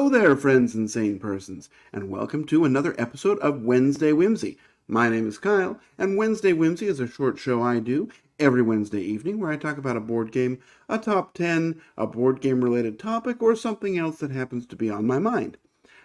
Hello there, friends and sane persons, and welcome to another episode of Wednesday Whimsy. My name is Kyle, and Wednesday Whimsy is a short show I do every Wednesday evening where I talk about a board game, a top 10, a board game related topic, or something else that happens to be on my mind.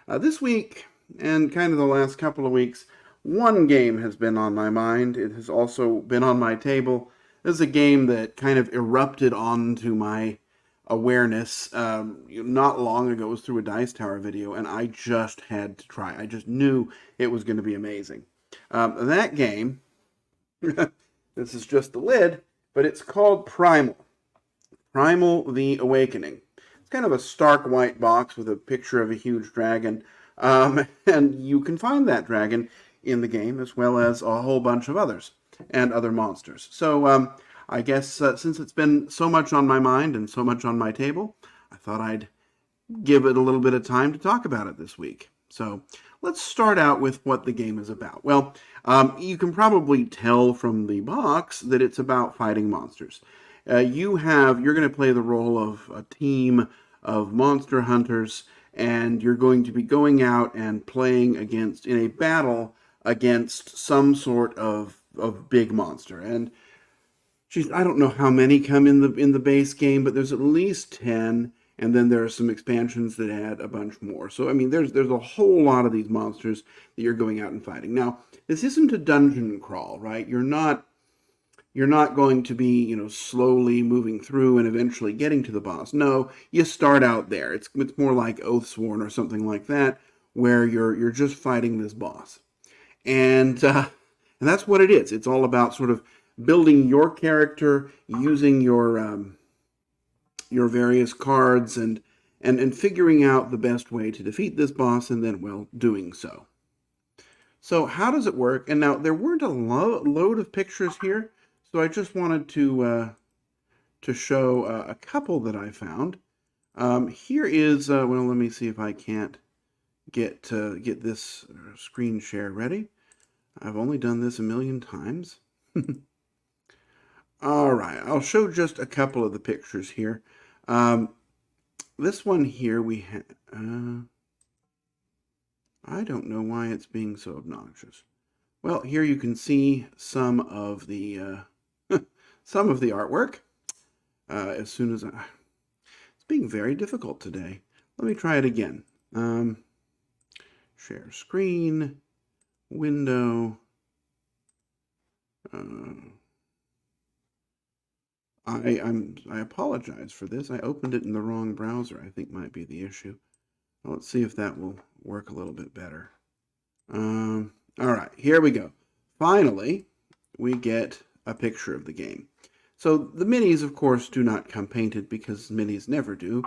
This week, and kind of the last couple of weeks, one game has been on my mind. It has also been on my table. This is a game that kind of erupted onto my awareness not long ago. It was through a Dice Tower video, and I just had to try. I just knew it was going to be amazing. That game, this is just the lid, but it's called Primal. Primal the Awakening. It's kind of a stark white box with a picture of a huge dragon, and you can find that dragon in the game as well as a whole bunch of others and other monsters. So I guess since it's been so much on my mind and so much on my table, I thought I'd give it a little bit of time to talk about it this week. So let's start out with what the game is about. Well, you can probably tell from the box that it's about fighting monsters. You're going to play the role of a team of monster hunters, and you're going to be going out and playing in a battle against some sort of big monster. And I don't know how many come in the base game, but there's at least 10, and then there are some expansions that add a bunch more. So I mean, there's a whole lot of these monsters that you're going out and fighting. Now, this isn't a dungeon crawl, right? You're not going to be, slowly moving through and eventually getting to the boss. No, you start out there. It's more like Oathsworn or something like that, where you're just fighting this boss. And that's what it is. It's all about sort of building your character, using your various cards, and figuring out the best way to defeat this boss, and then, well, doing so. So how does it work? And now there weren't a load of pictures here, so I just wanted to show a couple that I found. Here is well, let me see if I can't get this screen share ready. I've only done this a million times. All right, I'll show just a couple of the pictures here. This one here we have. I don't know why it's being so obnoxious. Well, here you can see some of the some of the artwork. As soon as it's being very difficult today. Let me try it again. Share screen, window. I apologize for this. I opened it in the wrong browser. I think might be the issue. Well, let's see if that will work a little bit better. All right, here we go. Finally, we get a picture of the game. So the minis, of course, do not come painted because minis never do,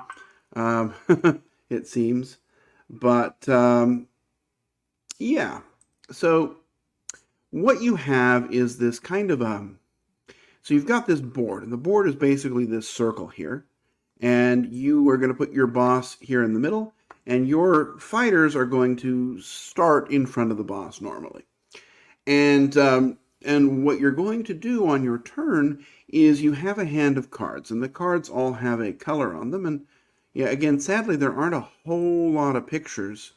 it seems. But yeah, so what you have is this kind of so you've got this board, and the board is basically this circle here, and you are going to put your boss here in the middle, and your fighters are going to start in front of the boss normally. And what you're going to do on your turn is you have a hand of cards, and the cards all have a color on them. And yeah, again, sadly, there aren't a whole lot of pictures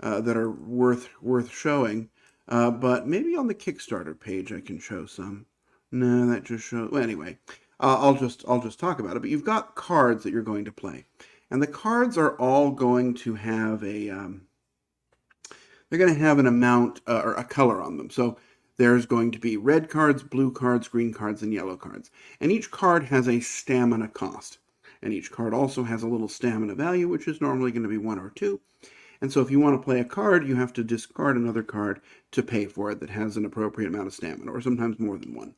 that are worth showing. But maybe on the Kickstarter page I can show some. No, that just shows. Well, anyway, I'll just talk about it. But you've got cards that you're going to play, and the cards are all going to have a they're going to have an amount or a color on them. So there's going to be red cards, blue cards, green cards, and yellow cards. And each card has a stamina cost. And each card also has a little stamina value, which is normally going to be 1 or 2. And so if you want to play a card, you have to discard another card to pay for it that has an appropriate amount of stamina, or sometimes more than one.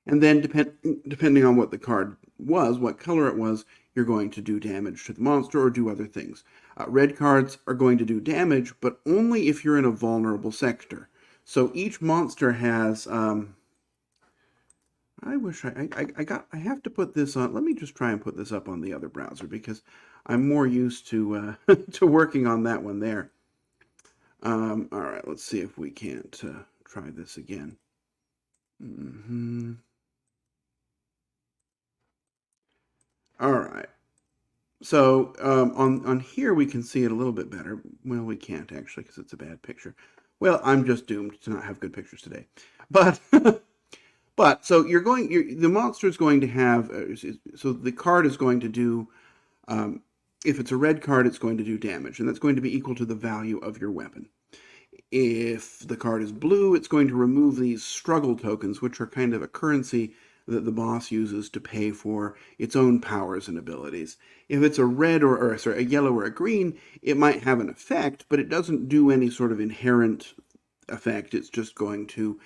And then depending on what the card was, what color it was, you're going to do damage to the monster or do other things. Red cards are going to do damage, but only if you're in a vulnerable sector. So each monster has, I have to put this on. Let me just try and put this up on the other browser because I'm more used to to working on that one there. All right, let's see if we can't try this again. All right. So on here we can see it a little bit better. Well, we can't actually because it's a bad picture. Well, I'm just doomed to not have good pictures today. But but so the monster is going to have so the card is going to do if it's a red card, it's going to do damage, and that's going to be equal to the value of your weapon. If the card is blue, it's going to remove these struggle tokens, which are kind of a currency that the boss uses to pay for its own powers and abilities. If it's a red or sorry, a yellow or a green, it might have an effect, but it doesn't do any sort of inherent effect. It's just going to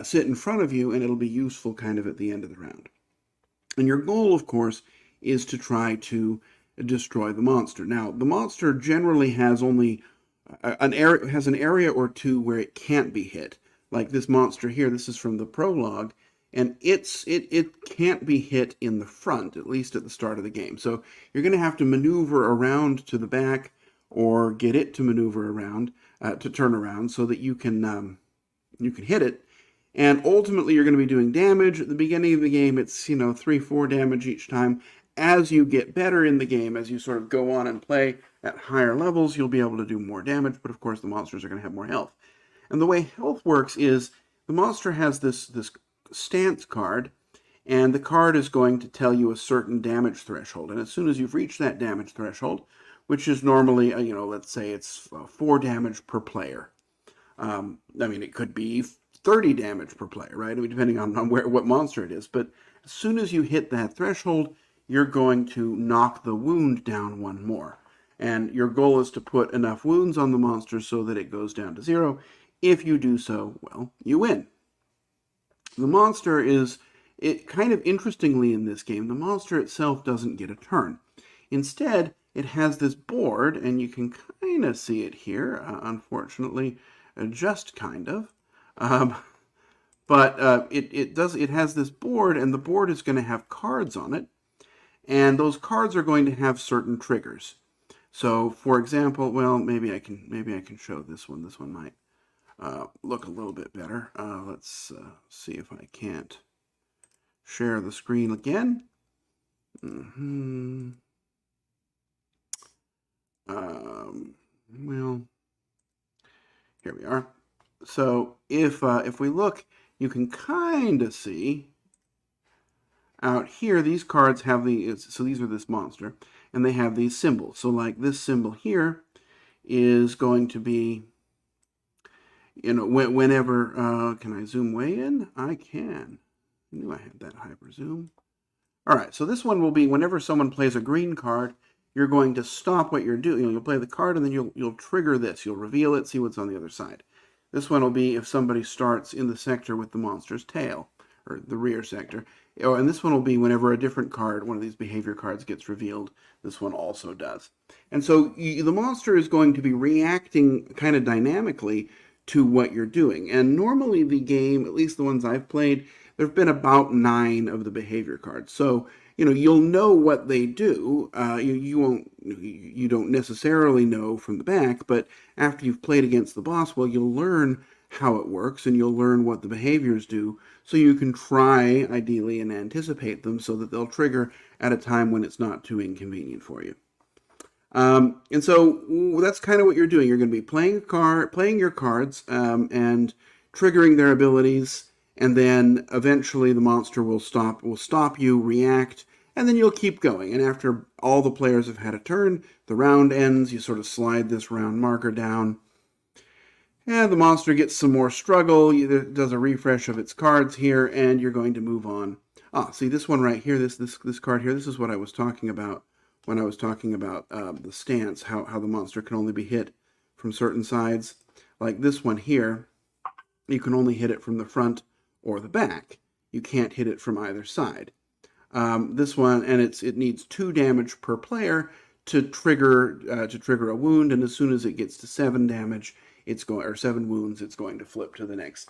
sit in front of you, and it'll be useful kind of at the end of the round. And your goal, of course, is to try to destroy the monster. Now, the monster generally has only an area or two where it can't be hit. Like this monster here, this is from the prologue, and it can't be hit in the front, at least at the start of the game. So you're going to have to maneuver around to the back or get it to maneuver around to turn around so that you can hit it. And ultimately, you're going to be doing damage. At the beginning of the game, it's 3-4 damage each time. As you get better in the game, as you sort of go on and play at higher levels, you'll be able to do more damage, but of course the monsters are going to have more health. And the way health works is the monster has this stance card, and the card is going to tell you a certain damage threshold. And as soon as you've reached that damage threshold, which is normally, let's say it's 4 damage per player. It could be 30 damage per player, right? Depending on what monster it is. But as soon as you hit that threshold, you're going to knock the wound down 1 more. And your goal is to put enough wounds on the monster so that it goes down to 0. If you do so, well, you win. The monster kind of interestingly in this game, the monster itself doesn't get a turn. Instead, it has this board, and you can kind of see it here, unfortunately, just kind of. But it has this board, and the board is going to have cards on it. And those cards are going to have certain triggers. So, for example, well, maybe I can show this one. This one might look a little bit better. Let's see if I can't share the screen again. Well, here we are. So if we look, you can kind of see out here, these cards have so these are this monster, and they have these symbols. So like this symbol here is going to be, whenever, can I zoom way in? I can. I knew I had that hyper zoom. All right, so this one will be whenever someone plays a green card, you're going to stop what you're doing. You'll play the card, and then you'll trigger this. You'll reveal it, see what's on the other side. This one will be if somebody starts in the sector with the monster's tail, or the rear sector. And this one will be whenever a different card, one of these behavior cards, gets revealed. This one also does. And so the monster is going to be reacting kind of dynamically to what you're doing. And normally the game, at least the ones I've played, there have been about 9 of the behavior cards. So, you'll know what they do. You don't necessarily know from the back, but after you've played against the boss, well, you'll learn how it works, and you'll learn what the behaviors do, so you can try, ideally, and anticipate them so that they'll trigger at a time when it's not too inconvenient for you. And so that's kind of what you're doing. You're going to be playing your cards, and triggering their abilities, and then eventually the monster will stop you, react, and then you'll keep going. And after all the players have had a turn, the round ends, you sort of slide this round marker down. And the monster gets some more struggle, it does a refresh of its cards here, and you're going to move on. See this one right here, this card here, this is what I was talking about when I was talking about the stance, how the monster can only be hit from certain sides. Like this one here, you can only hit it from the front or the back. You can't hit it from either side. This one, and it needs 2 damage per player to trigger a wound, and as soon as it gets to 7 damage, or 7 wounds, it's going to flip to the next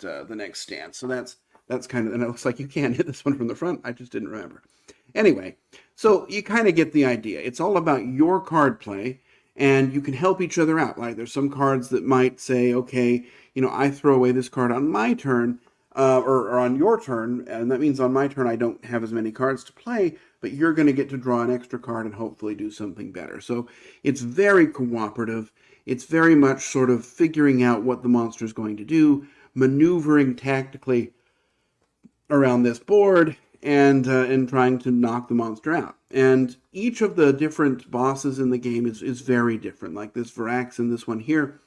stance. So that's kind of, and it looks like you can hit this one from the front. I just didn't remember. Anyway, so you kind of get the idea. It's all about your card play, and you can help each other out. Like there's some cards that might say, okay, I throw away this card on my turn. or on your turn, and that means on my turn I don't have as many cards to play, but you're going to get to draw an extra card and hopefully do something better. So it's very cooperative. It's very much sort of figuring out what the monster is going to do, maneuvering tactically around this board, and trying to knock the monster out. And each of the different bosses in the game is very different. Like this Varaxin, this one here,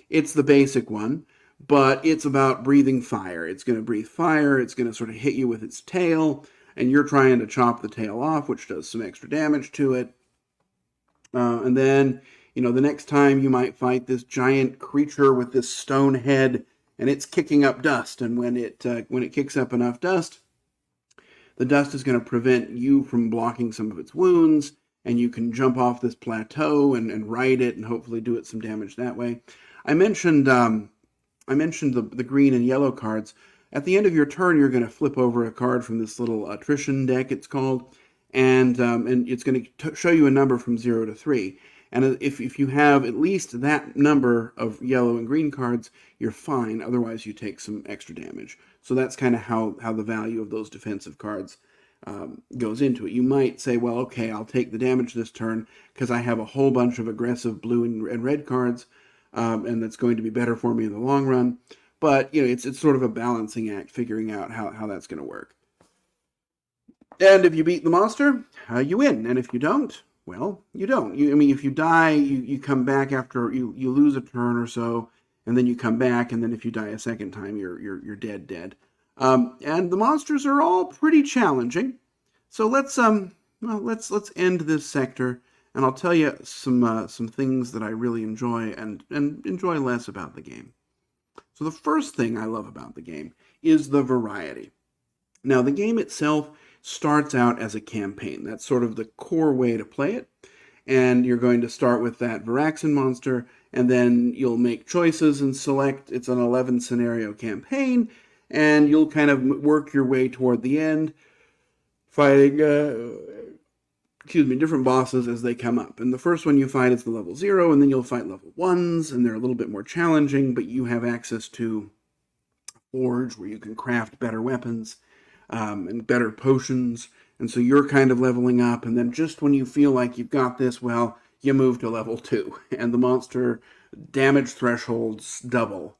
it's the basic one, but it's about breathing fire. It's going to breathe fire. It's going to sort of hit you with its tail, and you're trying to chop the tail off, which does some extra damage to it. And then, the next time you might fight this giant creature with this stone head, and it's kicking up dust. And when it kicks up enough dust, the dust is going to prevent you from blocking some of its wounds, and you can jump off this plateau and ride it and hopefully do it some damage that way. I mentioned the green and yellow cards. At the end of your turn, you're going to flip over a card from this little attrition deck, it's called, and it's going to show you a number from 0 to 3. And if you have at least that number of yellow and green cards, you're fine. Otherwise, you take some extra damage. So that's kind of how the value of those defensive cards goes into it. You might say, well, okay, I'll take the damage this turn because I have a whole bunch of aggressive blue and red cards, and that's going to be better for me in the long run. But, it's sort of a balancing act, figuring out how that's going to work. And if you beat the monster, you win. And if you don't, well, you don't. If you die, you come back after you lose a turn or so, and then you come back, and then if you die a second time, you're dead. And the monsters are all pretty challenging. So let's end this sector, and I'll tell you some things that I really enjoy and enjoy less about the game. So the first thing I love about the game is the variety. Now, the game itself starts out as a campaign. That's sort of the core way to play it. And you're going to start with that Varaxin monster, and then you'll make choices and select. It's an 11 scenario campaign, and you'll kind of work your way toward the end, fighting different bosses as they come up. And the first one you fight is the level 0, and then you'll fight level 1s, and they're a little bit more challenging, but you have access to a forge where you can craft better weapons and better potions. And so you're kind of leveling up, and then just when you feel like you've got this, well, you move to level 2, and the monster damage thresholds double,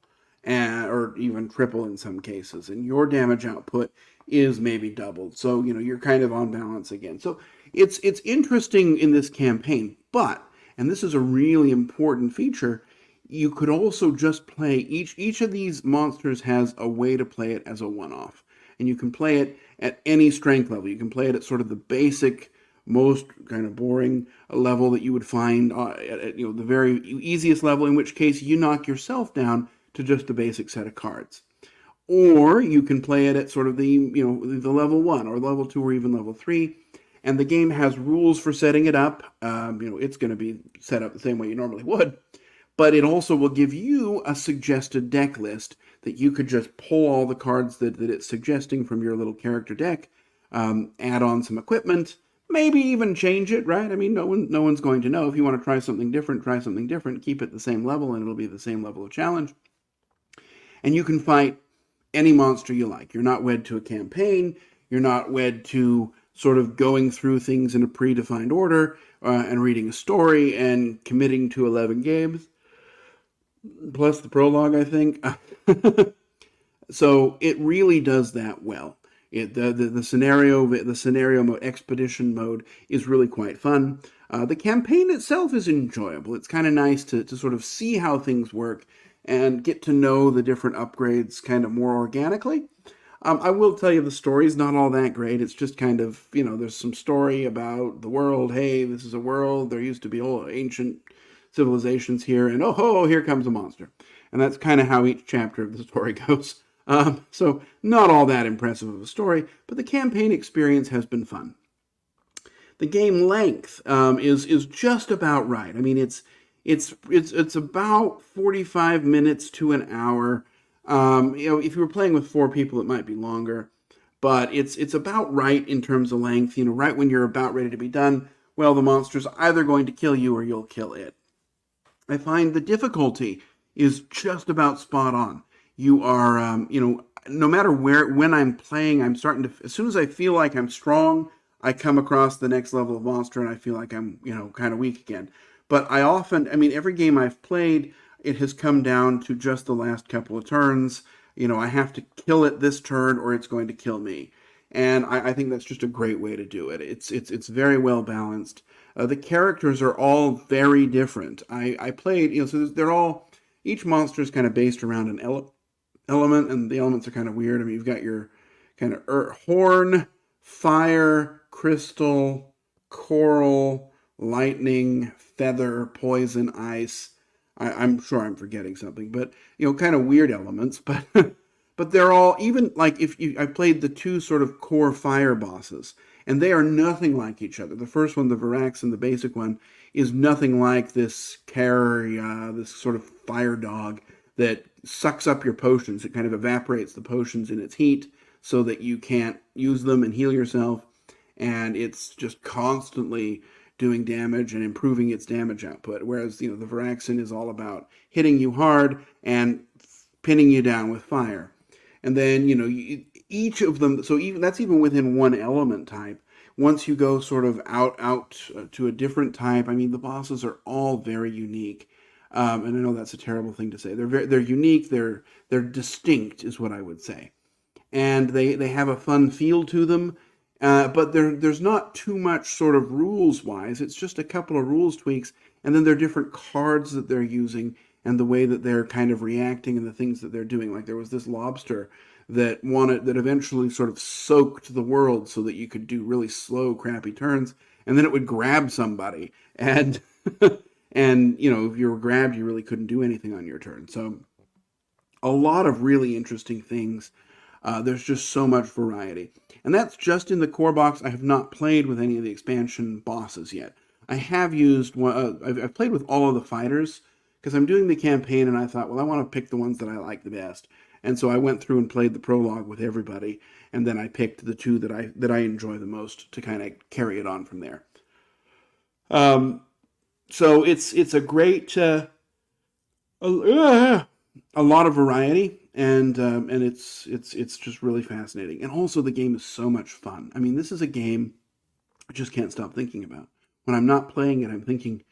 or even triple in some cases, and your damage output is maybe doubled. So, you're kind of on balance again. So it's interesting in this campaign, but, and this is a really important feature, you could also just play, each of these monsters has a way to play it as a one-off. And you can play it at any strength level. You can play it at sort of the basic, most kind of boring level that you would find at the very easiest level, in which case you knock yourself down to just a basic set of cards. Or you can play it at sort of the level 1 or level 2 or even level 3. And the game has rules for setting it up. It's going to be set up the same way you normally would. But it also will give you a suggested deck list that you could just pull all the cards that it's suggesting from your little character deck, add on some equipment, maybe even change it, right? No one's going to know. If you want to try something different, keep it the same level, and it'll be the same level of challenge. And you can fight any monster you like. You're not wed to a campaign. You're not wed to sort of going through things in a predefined order and reading a story and committing to 11 games. Plus the prologue, I think. So it really does that well. The scenario mode, expedition mode, is really quite fun. The campaign itself is enjoyable. It's kind of nice to sort of see how things work and get to know the different upgrades kind of more organically. I will tell you the story's not all that great. It's just kind of, there's some story about the world. Hey, this is a world. There used to be old ancient civilizations here, and oh, here comes a monster. And that's kind of how each chapter of the story goes. So not all that impressive of a story, but the campaign experience has been fun. The game length is just about right. It's about 45 minutes to an hour. If you were playing with 4 people, it might be longer, but it's about right in terms of length. Right when you're about ready to be done, well, the monster's either going to kill you or you'll kill it. I find the difficulty is just about spot on. You are, no matter when I'm playing, I'm starting to, as soon as I feel like I'm strong, I come across the next level of monster and I feel like I'm, kind of weak again. But I mean, every game I've played, it has come down to just the last couple of turns. I have to kill it this turn or it's going to kill me. And I think that's just a great way to do it. It's very well balanced. The characters are all very different. I played, so they're all, each monster is kind of based around an element, and the elements are kind of weird. I mean, you've got your kind of horn, fire, crystal, coral, lightning, feather, poison, ice. I'm sure I'm forgetting something, but kind of weird elements. But but they're all, even like, I played the two sort of core fire bosses, and they are nothing like each other. The first one, the Varaxen, the basic one, is nothing like this this sort of fire dog that sucks up your potions. It kind of evaporates the potions in its heat so that you can't use them and heal yourself. And it's just constantly doing damage and improving its damage output. Whereas, the Varaxen is all about hitting you hard and pinning you down with fire. And then, each of them, so even that's even within one element type. Once you go sort of out to a different type, I mean, the bosses are all very unique. And I know that's a terrible thing to say. They're unique. They're distinct, is what I would say, and they have a fun feel to them. But there's not too much sort of rules wise. It's just a couple of rules tweaks, and then there are different cards that they're using and the way that they're kind of reacting and the things that they're doing. Like there was this lobster that eventually sort of soaked the world so that you could do really slow, crappy turns, and then it would grab somebody and. And, if you were grabbed, you really couldn't do anything on your turn. So a lot of really interesting things. There's just so much variety. And that's just in the core box. I have not played with any of the expansion bosses yet. I have used one, I've played with all of the fighters because I'm doing the campaign and I thought, well, I want to pick the ones that I like the best. And so I went through and played the prologue with everybody, and then I picked the two that I enjoy the most to kind of carry it on from there. So it's a great a lot of variety, and it's just really fascinating. And also the game is so much fun. I mean, this is a game I just can't stop thinking about. When I'm not playing it, I'm thinking,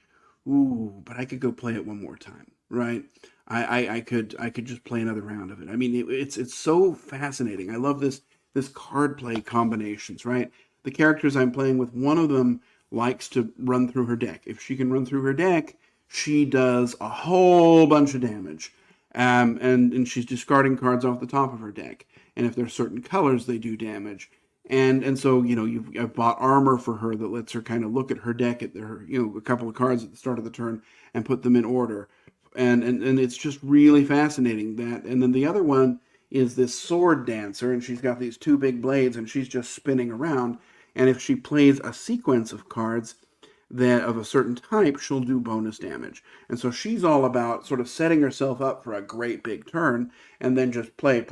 ooh, but I could go play it one more time, right? I could just play another round of it. I mean, it's so fascinating. I love this card play combinations, right? The characters I'm playing with, one of them likes to run through her deck. If she can run through her deck, she does a whole bunch of damage. And she's discarding cards off the top of her deck. And if there's certain colors, they do damage. And so, I've bought armor for her that lets her kind of look at her deck at her, a couple of cards at the start of the turn and put them in order. And it's just really fascinating that. And then the other one is this sword dancer, and she's got these two big blades, and she's just spinning around. And if she plays a sequence of cards that of a certain type, she'll do bonus damage. And so she's all about sort of setting herself up for a great big turn, and then just play.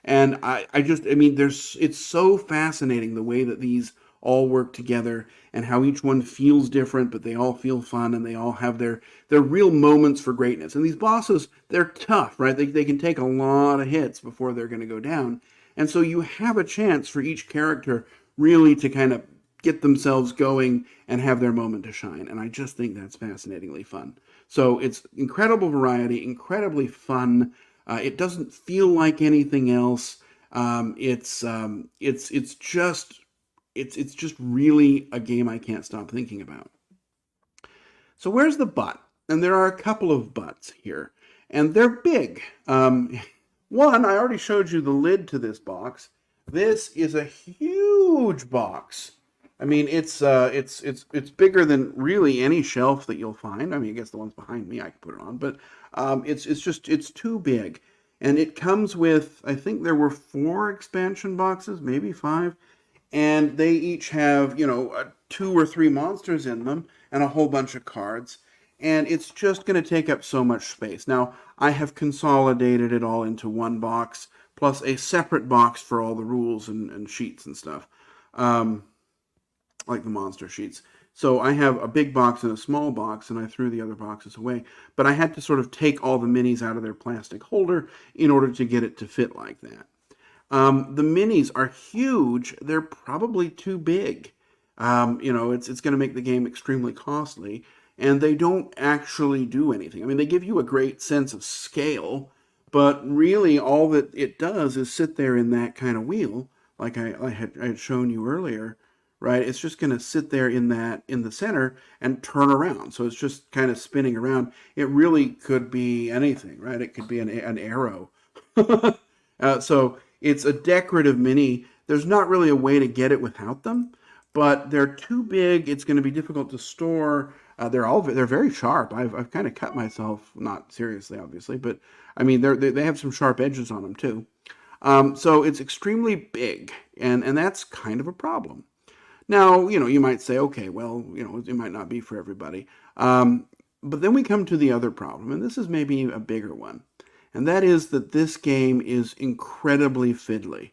And I mean, it's so fascinating the way that these all work together and how each one feels different, but they all feel fun and they all have their real moments for greatness. And these bosses, they're tough, right? They can take a lot of hits before they're going to go down. And so you have a chance for each character really to kind of get themselves going and have their moment to shine. And I just think that's fascinatingly fun. So it's incredible variety, incredibly fun. It doesn't feel like anything else. It's just really a game I can't stop thinking about. So where's the but? And there are a couple of buts here, and they're big. One, I already showed you the lid to this box. This is a huge box. I mean, it's bigger than really any shelf that you'll find. I mean, I guess the ones behind me I can put it on, but it's too big. And it comes with, I think there were 4 expansion boxes, maybe 5, and they each have, 2 or 3 monsters in them and a whole bunch of cards. And it's just going to take up so much space. Now, I have consolidated it all into one box, plus a separate box for all the rules and sheets and stuff, like the monster sheets. So I have a big box and a small box, and I threw the other boxes away. But I had to sort of take all the minis out of their plastic holder in order to get it to fit like that. The minis are huge. They're probably too big. It's going to make the game extremely costly, and they don't actually do anything. I mean, they give you a great sense of scale, but really all that it does is sit there in that kind of wheel, like I had shown you earlier, right? It's just going to sit there in the center and turn around. So it's just kind of spinning around. It really could be anything, right? It could be an arrow. So it's a decorative mini. There's not really a way to get it without them, but they're too big. It's going to be difficult to store. They're very sharp. I've kind of cut myself, not seriously, obviously, but I mean they have some sharp edges on them too. So it's extremely big, and that's kind of a problem. Now, you might say, okay, well, it might not be for everybody. But then we come to the other problem, and this is maybe a bigger one. And that is that this game is incredibly fiddly,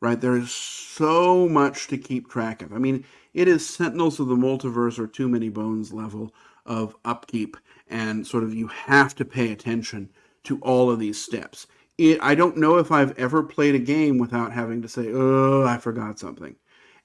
right? There's so much to keep track of. I mean, it is Sentinels of the Multiverse or Too Many Bones level of upkeep, and sort of you have to pay attention to all of these steps. I don't know if I've ever played a game without having to say, oh, I forgot something.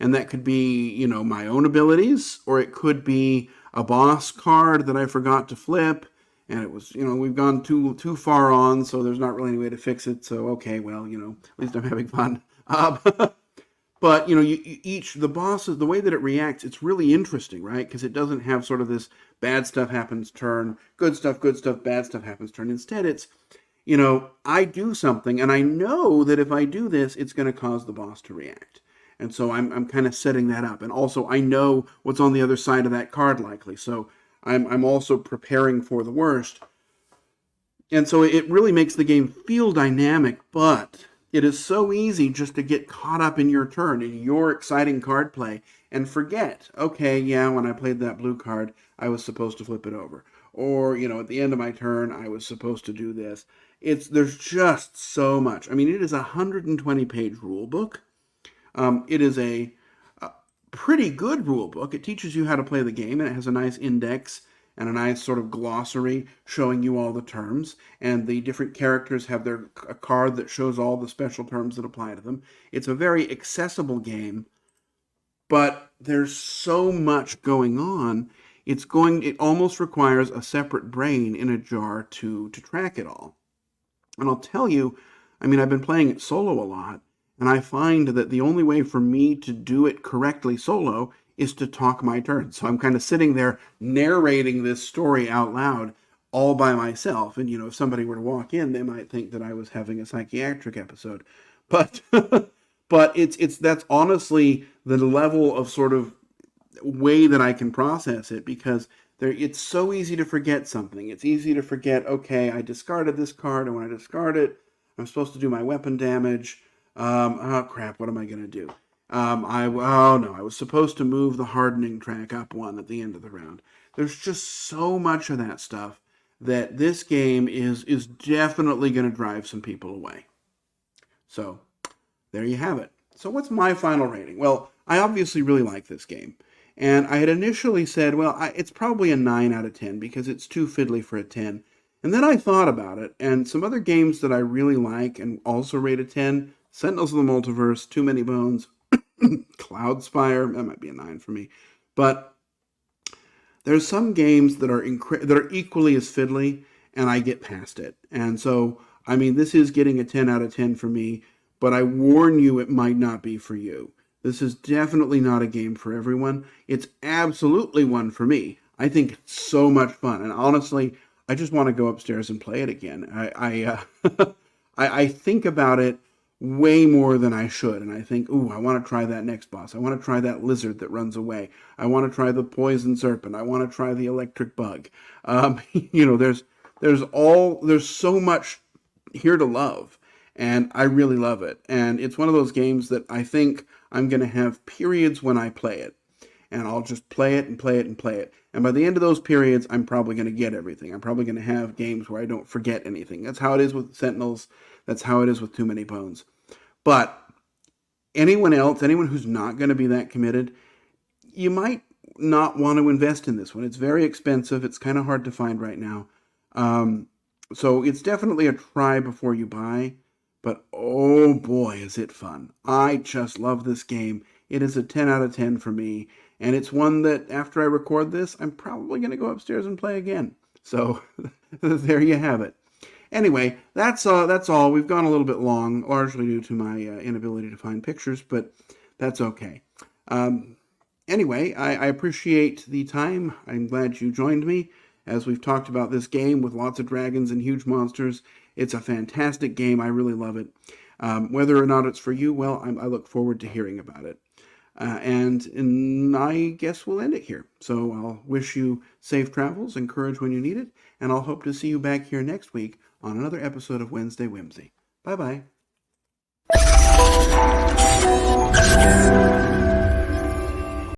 And that could be, my own abilities, or it could be a boss card that I forgot to flip, and it was, we've gone too far on, so there's not really any way to fix it. So okay, well, at least I'm having fun. But the bosses, the way that it reacts, it's really interesting, right? Because it doesn't have sort of this bad stuff happens turn, good stuff, bad stuff happens turn. Instead, it's I do something, and I know that if I do this, it's going to cause the boss to react. And so I'm kind of setting that up. And also I know what's on the other side of that card likely. So I'm also preparing for the worst. And so it really makes the game feel dynamic, but it is so easy just to get caught up in your turn, in your exciting card play, and forget, okay, yeah, when I played that blue card, I was supposed to flip it over. Or, at the end of my turn, I was supposed to do this. There's just so much. I mean, it is a 120-page rule book. It is a pretty good rule book. It teaches you how to play the game, and it has a nice index and a nice sort of glossary showing you all the terms. And the different characters have a card that shows all the special terms that apply to them. It's a very accessible game, but there's so much going on. It almost requires a separate brain in a jar to track it all. And I'll tell you, I mean, I've been playing it solo a lot, and I find that the only way for me to do it correctly solo is to talk my turn. So I'm kind of sitting there narrating this story out loud all by myself. And, if somebody were to walk in, they might think that I was having a psychiatric episode. But but that's honestly the level of sort of way that I can process it, because it's so easy to forget something. It's easy to forget, okay, I discarded this card, and when I discard it, I'm supposed to do my weapon damage. Oh crap, what am I going to do? I was supposed to move the hardening track up one at the end of the round. There's just so much of that stuff that this game is definitely going to drive some people away. So, there you have it. So what's my final rating? Well, I obviously really like this game. And I had initially said, well, it's probably a 9 out of 10 because it's too fiddly for a 10. And then I thought about it, and some other games that I really like and also rate a 10, Sentinels of the Multiverse, Too Many Bones, Cloudspire, that might be a 9 for me. But there's some games that are equally as fiddly, and I get past it. And so, I mean, this is getting a 10 out of 10 for me, but I warn you it might not be for you. This is definitely not a game for everyone. It's absolutely one for me. I think it's so much fun, and honestly, I just want to go upstairs and play it again. I think about it way more than I should, and I think, ooh, I want to try that next boss. I want to try that lizard that runs away. I want to try the poison serpent. I want to try the electric bug. There's so much here to love, and I really love it. And it's one of those games that I think I'm going to have periods when I play it. And I'll just play it and play it and play it. And by the end of those periods, I'm probably going to get everything. I'm probably going to have games where I don't forget anything. That's how it is with Sentinels. That's how it is with Too Many Bones. But anyone who's not going to be that committed, you might not want to invest in this one. It's very expensive. It's kind of hard to find right now. So it's definitely a try before you buy. But oh boy, is it fun. I just love this game. It is a 10 out of 10 for me. And it's one that after I record this, I'm probably going to go upstairs and play again. So there you have it. Anyway, that's all. We've gone a little bit long, largely due to my inability to find pictures, but that's okay. Anyway, I appreciate the time. I'm glad you joined me as we've talked about this game with lots of dragons and huge monsters. It's a fantastic game. I really love it. Whether or not it's for you, well, I look forward to hearing about it. And I guess we'll end it here. So I'll wish you safe travels and courage when you need it, and I'll hope to see you back here next week on another episode of Wednesday Whimsy. Bye-bye.